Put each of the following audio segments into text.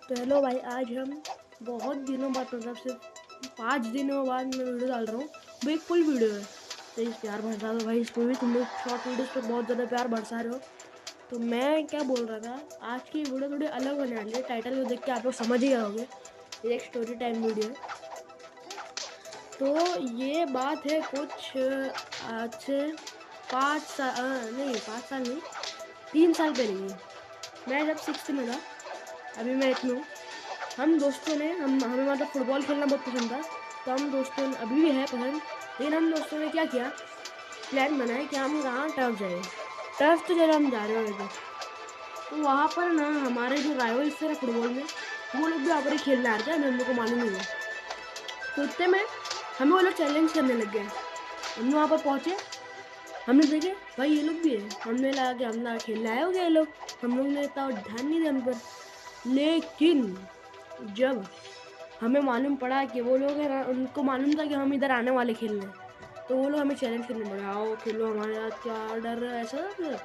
तो हेलो भाई, आज हम बहुत दिनों बाद मतलब सिर्फ 5 दिनों बाद मैं वीडियो डाल रहा हूँ। वो एक फुल वीडियो है। प्लीज़ प्यार बरसा दो भाई, इसमें भी तुम लोग शॉर्ट वीडियोज़ पे बहुत ज़्यादा प्यार बरसा रहे हो। तो मैं क्या बोल रहा था, आज की वीडियो थोड़ी अलग होने वाली है। टाइटल को देख के आप लोग समझ ही जाओगे, ये एक स्टोरी टाइम वीडियो है। तो ये बात है कुछ आज से 5 साल नहीं 5 साल नहीं 3 साल पहले की। मैं जब 6th में था, अभी मैं 8th में हूँ। हम दोस्तों ने हमें मतलब फुटबॉल खेलना बहुत पसंद था। तो हम दोस्तों ने, अभी भी है पसंद, लेकिन हम दोस्तों ने क्या किया, प्लान बनाया कि हम कहाँ टर्फ जाए। टर्फ तो चलो हम जा रहे थे, तो वहाँ पर ना हमारे जो राइवल्स थे ना फुटबॉल में, वो लोग भी वहाँ पर ही खेलने आ रहे थे, हमें हम लोग को मालूम नहीं है। तो इतने में हमें वो लोग चैलेंज करने लग गए। हम वहाँ पर पहुँचे, हमने देखे भाई ये लोग भी है। हमने लगा कि हम ना खेलने आए हो गए ये लोग, हम लोग ने इतना ध्यान नहीं दिया हम पर। लेकिन जब हमें मालूम पड़ा कि वो लोग है ना, उनको मालूम था कि हम इधर आने वाले खेलने, तो वो लोग हमें चैलेंज करने लगे, आओ खेलो हमारे साथ, क्या डर है ऐसा। फिर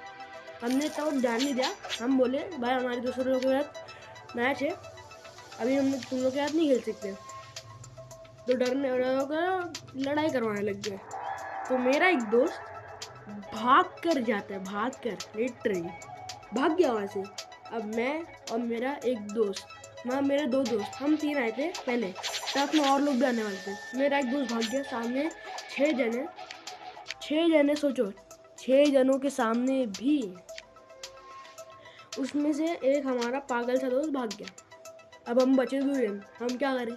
हमने तब ध्यान नहीं दिया। हम बोले भाई हमारे दूसरे लोगों के साथ मैच है, अभी हम तुम लोग के साथ नहीं खेल सकते। तो डरने लड़ाई करवाने लग गए। तो मेरा एक दोस्त भाग कर जाता है, भाग कर लिटरली भाग गया वहाँ से। अब मैं और मेरा एक दोस्त, मतलब मेरे 2 दोस्त, हम 3 आए थे पहले, साथ में और लोग भी आने वाले थे। मेरा एक दोस्त भाग गया, सामने 6 जने सोचो, 6 जनों के सामने भी उसमें से एक हमारा पागल सा दोस्त भाग गया। अब हम बचे हुए हैं, हम क्या करें,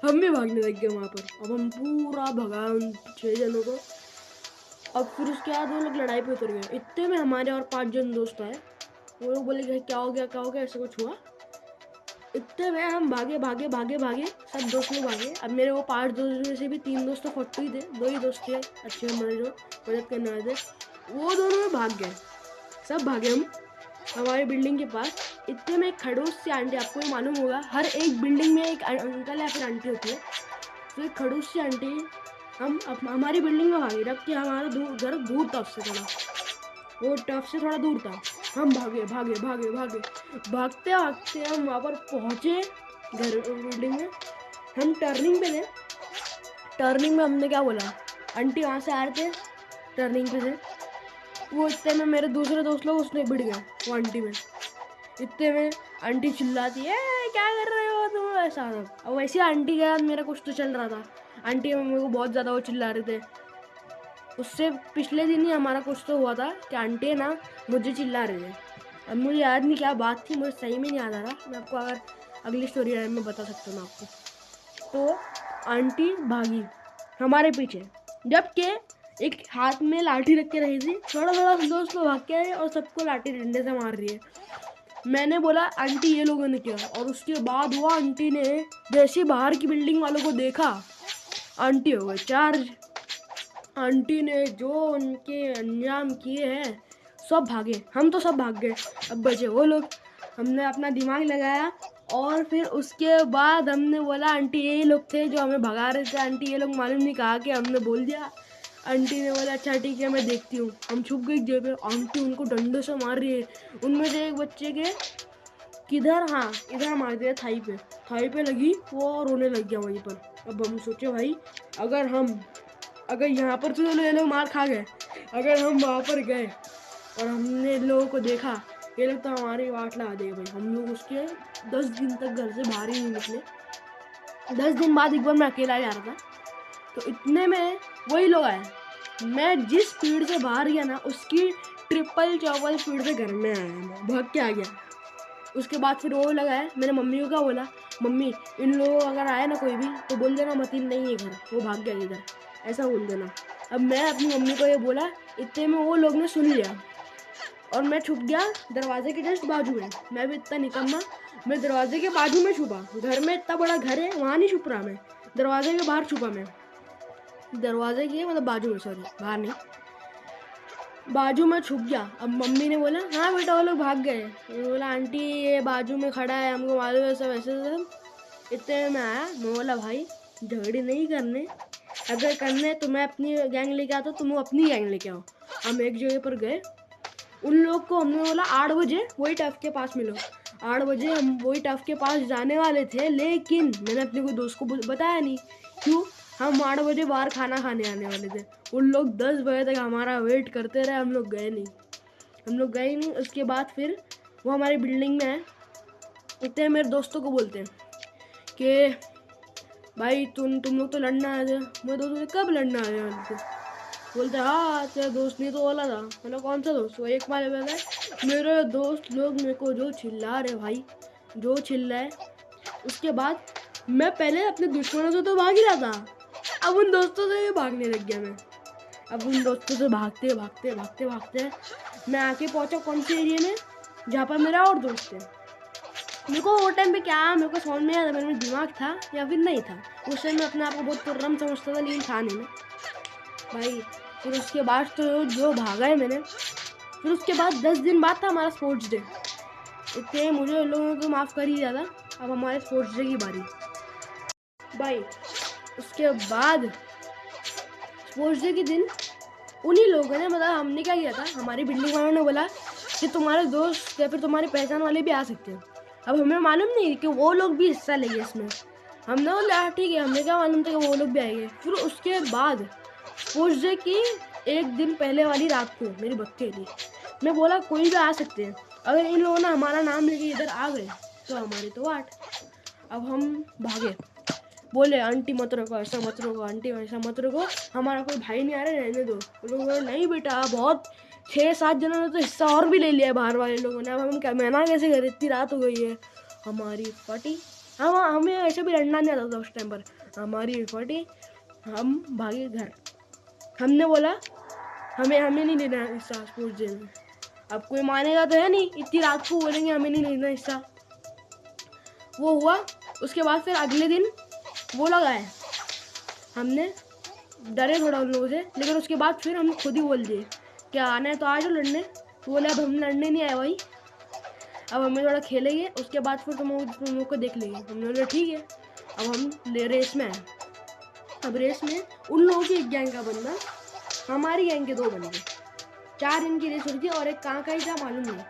हम भी भागने लग गए वहाँ पर। अब हम पूरा भगा उन 6 जनों को। अब फिर उसके बाद वो लोग लड़ाई पे उतर गए। इतने में हमारे और 5 जन दोस्त आए, वो लोग बोले क्या हो गया क्या हो गया, ऐसा कुछ हुआ। इतने में हम भागे भागे भागे भागे, सब दोस्त लोग भागे। अब मेरे वो 5 दोस्त में से भी 3 दोस्त तो फट्टू ही थे, 2 ही दोस्त थे अच्छे हमारे जो मदद करने वाले थे, वो दोनों भाग गए। सब भागे हम हमारी बिल्डिंग के पास। इतने में एक खड़ूस सी आंटी, आपको ये मालूम होगा हर एक बिल्डिंग में एक अंकल या फिर आंटी होती है, तो एक खड़ूस सी आंटी हम हमारी बिल्डिंग में भागी, जबकि हमारा घर दूर था उससे थोड़ा, वो टफ से थोड़ा दूर था। हम भागे भागे भागे भागे भागते भागते हम वहाँ पर पहुँचे घर बिल्डिंग में। हम टर्निंग पे थे, टर्निंग में हमने क्या बोला, आंटी वहाँ से आ रहे थे टर्निंग पे थे, वो इतने में मेरे दूसरे दोस्त लोग उसने भिड़ गए वो आंटी में। इतने में आंटी चिल्लाती है क्या कर रहे हो तुम, ऐसा। अब वैसे आंटी के साथ मेरा कुछ तो चल रहा था, आंटी मेरे को बहुत ज़्यादा वो चिल्ला रहे थे। उससे पिछले दिन ही हमारा कुछ तो हुआ था कि आंटी ना मुझे चिल्ला रहे थे। अब मुझे याद नहीं क्या बात थी, मुझे सही में नहीं याद आ रहा। मैं आपको अगर अगली स्टोरी टाइम में बता सकता हूँ आपको। तो आंटी भागी हमारे पीछे, जबकि एक हाथ में लाठी रख के रही थी, थोड़ा थोड़ा दोस्त को भाग के आए और सबको लाठी डंडे से मार रही है। मैंने बोला आंटी ये लोगों ने किया, और उसके बाद वो आंटी ने जैसे बाहर की बिल्डिंग वालों को देखा, आंटी हो गए चार्ज। आंटी ने जो उनके अंजाम किए हैं, सब भागे, हम तो सब भाग गए। अब बचे वो लोग। हमने अपना दिमाग लगाया और फिर उसके बाद हमने बोला आंटी यही लोग थे जो हमें भगा रहे थे, आंटी ये लोग मालूम नहीं कहा कि हमने बोल दिया। आंटी ने बोला अच्छा ठीक है मैं देखती हूँ। हम छुप गए जगह पे, आंटी उनको डंडे से मार रही है। उनमें से एक बच्चे के किधर, हाँ इधर मार दिया थाई पे लगी, वो रोने लग गया वहीं पर। अब हम सोचे भाई अगर यहाँ पर तो ये लोग मार खा गए, अगर हम वहाँ पर गए और हमने लोगों को देखा, ये लोग तो हमारी वाट लगा देंगे भाई। हम लोग उसके 10 दिन तक घर से बाहर ही नहीं निकले। 10 दिन बाद एक बार मैं अकेला जा रहा था, तो इतने में वही लोग आए। मैं जिस स्पीड से बाहर गया ना, उसकी ट्रिपल चौपल स्पीड से घर में आया, मैं भाग के आ गया। उसके बाद फिर वो लगा है, मैंने मम्मी को क्या बोला, मम्मी इन लोगों अगर आए ना कोई भी तो बोल देना मतीन नहीं है घर, वो भाग गया इधर, ऐसा बोल देना। अब मैं अपनी मम्मी को ये बोला, इतने में वो लोग ने सुन लिया और मैं छुप गया दरवाजे के जस्ट बाजू में। मैं भी इतना निकम्मा, मैं दरवाजे के बाजू में छुपा। घर में इतना बड़ा घर है, वहाँ नहीं छुप रहा मैं, दरवाजे के बाहर छुपा मैं। दरवाजे के मतलब बाजू में, सॉरी बाहर नहीं, बाजू में छुप गया। अब मम्मी ने बोला हाँ बेटा वो लोग भाग गए। बोला आंटी ये बाजू में खड़ा है, हमको मालूम है, सब ऐसे सब। इतने में आया, मैं बोला भाई झगड़े नहीं करने, अगर करने तो मैं अपनी गैंग लेके आता, तुम अपनी गैंग लेके आओ। हम एक जगह पर गए, उन लोग को हमने बोला 8 बजे वही टफ के पास मिलो। 8 बजे हम वही टफ के पास जाने वाले थे, लेकिन मैंने अपने कोई दोस्त को बताया नहीं। क्यों? हम 8 बजे बाहर खाना खाने आने वाले थे। उन लोग 10 बजे तक हमारा वेट करते रहे, हम लोग गए नहीं। उसके बाद फिर वो हमारी बिल्डिंग में है। इतने मेरे दोस्तों को बोलते हैं कि भाई तुम लोग तो लड़ना आए थे। मेरे दोस्त बोले कब लड़ना आए थे? बोलते हाँ तेरा दोस्त ने तो बोला था। मतलब कौन सा दोस्त? वो एक बार बोला मेरे दोस्त लोग मेरे को जो चिल्ला रहे भाई, जो चिल्ला है। उसके बाद मैं पहले अपने दुश्मनों से तो भाग ही रहा था, अब उन दोस्तों से भी भागने लग गया मैं। अब उन दोस्तों से भागते मैं आके पहुंचा कौन से एरिया में, जहाँ पर मेरा और दोस्त है। मेरे को वो टाइम पे क्या, मेरे को समझ में आया था, मेरे में दिमाग था या फिर नहीं था। उस टाइम मैं अपने आप को बहुत तुर्रम समझता था, लेकिन था नहीं मैं भाई। फिर उसके बाद तो जो भागा है मैंने। फिर उसके बाद 10 दिन बाद था हमारा स्पोर्ट्स डे। इतने मुझे लोगों ने तो माफ़ कर ही दिया था। अब हमारे स्पोर्ट्स डे की बारी भाई। उसके बाद स्पोर्ट्स डे के दिन उन्हीं लोगों ने, मतलब हमने क्या किया था, हमारी बिल्डिंग वालों ने बोला कि तुम्हारे दोस्त या फिर तुम्हारी पहचान वाले भी आ सकते हैं। अब हमें मालूम नहीं कि वो लोग भी हिस्सा लेंगे इसमें। हमने बोला ठीक है, हमें क्या मालूम था कि वो लोग भी आएंगे। फिर उसके बाद स्पोर्ट्स डे की एक दिन पहले वाली रात को मेरी बच्चे थी, मैं बोला कोई भी आ सकते हैं। अगर इन लोगों ने हमारा नाम लेके इधर आ गए तो हमारी तो वाट। अब हम भागे, बोले आंटी मत रोको, ऐसा मत रोको, आंटी ऐसा मत रोको, हमारा कोई भाई नहीं आ रहा, रहने दो। लोग बोले नहीं बेटा, बहुत 6-7 जनों ने तो हिस्सा और भी ले लिया है बाहर वाले लोगों ने। अब हम क्या मना कैसे करें, इतनी रात हो गई है। हमारी फटी, हमें ऐसे भी लड़ना नहीं आता था उस टाइम पर। हमारी फटी, हम भागे घर। हमने बोला हमें नहीं लेना हिस्सा स्पोर्ट्स डे में। अब कोई मानेगा तो है नहीं, इतनी रात को बोलेंगे हमें नहीं लेना हिस्सा। वो हुआ। उसके बाद फिर अगले दिन वो लगाए, हमने डरे थोड़ा उन लोगों से, लेकिन उसके बाद फिर हम खुद ही बोल दिए क्या आना है तो आ जाओ लड़ने। तो बोले अब हम लड़ने नहीं आए भाई, अब हमें थोड़ा खेलेंगे, उसके बाद फिर तुम लोग को देख लेंगे। हमने बोला ठीक है। अब हम रेस में आए। अब रेस में उन लोगों की एक गैंग का बंदा, हमारी गैंग के 2 बंदे, 4 इनकी रेस हो रही थी। और एक कहाँ का ही था मालूम नहीं,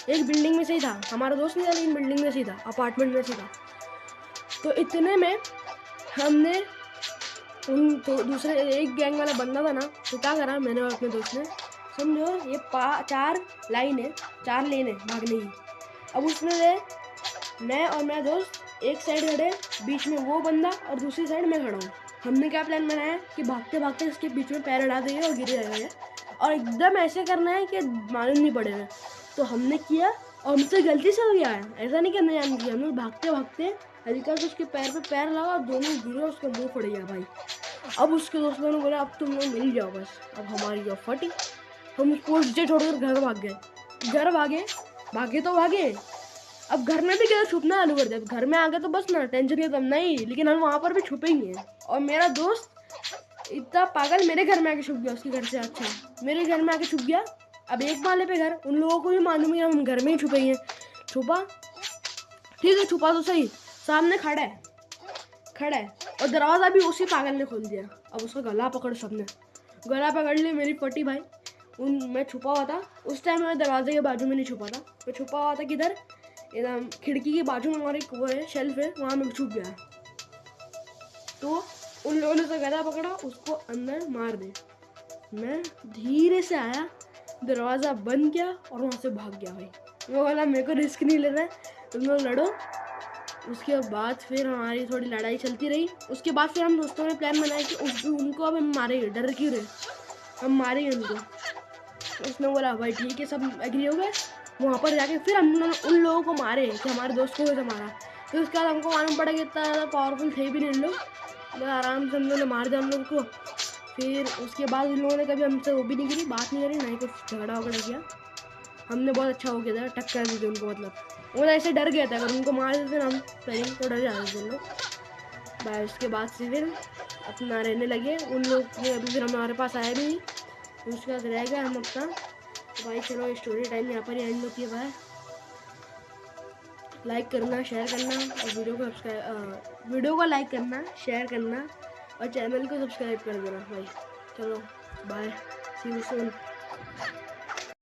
एक बिल्डिंग में से ही था, हमारा दोस्त नहीं था लेकिन बिल्डिंग में से ही था, अपार्टमेंट में से था। तो इतने में हमने उन तो दूसरे एक गैंग वाला बंदा था ना, तो क्या करा मैंने और अपने दोस्त ने, समझो ये 4 लाइन है, 4 लेन है भागने की। अब उसमें मैं और मेरा दोस्त एक साइड खड़े, बीच में वो बंदा और दूसरी साइड मैं खड़ा हूँ। हमने क्या प्लान बनाया कि भागते भागते इसके बीच में पैर अड़ा देंगे और गिर जाएगा, और एकदम ऐसे करना है कि मालूम नहीं पड़ेगा। तो हमने किया और हमसे गलती से हो गया है, ऐसा नहीं करना जान किया। हम लोग भागते भागते हल्का से उसके पैर पे पैर लगा और दोनों गिरे, उसका मुंह फट गया भाई। अब उसके दोस्तों ने बोला अब तुम लोग मिल जाओ बस। अब हमारी जो फटी, हम स्पोर्ट्स डे छोड़कर घर भाग गए। घर भागे तो भागे, अब घर में भी क्या छुपना चालू कर दिया। घर में आ गए तो बस ना टेंशन खत्म नहीं, लेकिन हम वहाँ पर भी छुपेंगे। और मेरा दोस्त इतना पागल मेरे घर में आके छुप गया, उसके घर से अच्छा मेरे घर में आके छुप गया। अब एक माले पे घर, उन लोगों को भी मालूम है हम घर में ही छुपेंगे। छुपा, ठीक है छुपा तो सही, सामने खड़ा है और दरवाज़ा भी उसी पागल ने खोल दिया। अब उसका गला पकड़, सबने गला पकड़ लिया मेरी फटी भाई। मैं छुपा हुआ था उस टाइम, मैं दरवाजे के बाजू में नहीं छुपा था, मैं छुपा हुआ था किधर, एकदम खिड़की के बाजू में हमारे वो है शेल्फ है, वहाँ में छुप गया। तो उन लोगों ने तो गला पकड़ा, उसको अंदर मार दे। मैं धीरे से आया, दरवाज़ा बंद किया और वहाँ से भाग गया भाई। वो बोला मेरे को रिस्क नहीं लेना है, तुम लोग लड़ो। उसके बाद फिर हमारी थोड़ी लड़ाई चलती रही। उसके बाद फिर हम दोस्तों ने प्लान बनाया कि उनको अब हम मारेंगे, डर क्यों रहे, हम मारेंगे उनको। उसने बोला भाई ठीक है, सब एग्री हो गए। वहाँ पर जाके फिर हम उन लोगों को मारे कि हमारे दोस्त को कैसे मारा। फिर उसके बाद हमको मालूम पड़ा कि इतना ज़्यादा पावरफुल थे भी नहीं लोग, तो आराम से हम लोगों ने मार दिया उन लोगों को। फिर उसके बाद उन लोगों ने कभी हमसे वो भी नहीं करी, बात नहीं करी, ना ही कुछ झगड़ा वगड़ा किया। हमने बहुत अच्छा हो गया था, टक्कर दी थी उनको। मतलब वो ऐसे डर गया था, अगर उनको मार देते ना हम पहले तो डर जाते थे लोग भाई। उसके बाद से फिर अपना रहने लगे उन लोग ने, अभी फिर हमारे पास आया भी नहीं। उसके बाद रह गए हम अपना। तो भाई चलो स्टोरी टाइम यहाँ पर ही एंड होती है भाई। लाइक करना, शेयर करना और वीडियो को लाइक करना, शेयर करना और चैनल को सब्सक्राइब कर देना भाई। चलो बाय, सी यू सून।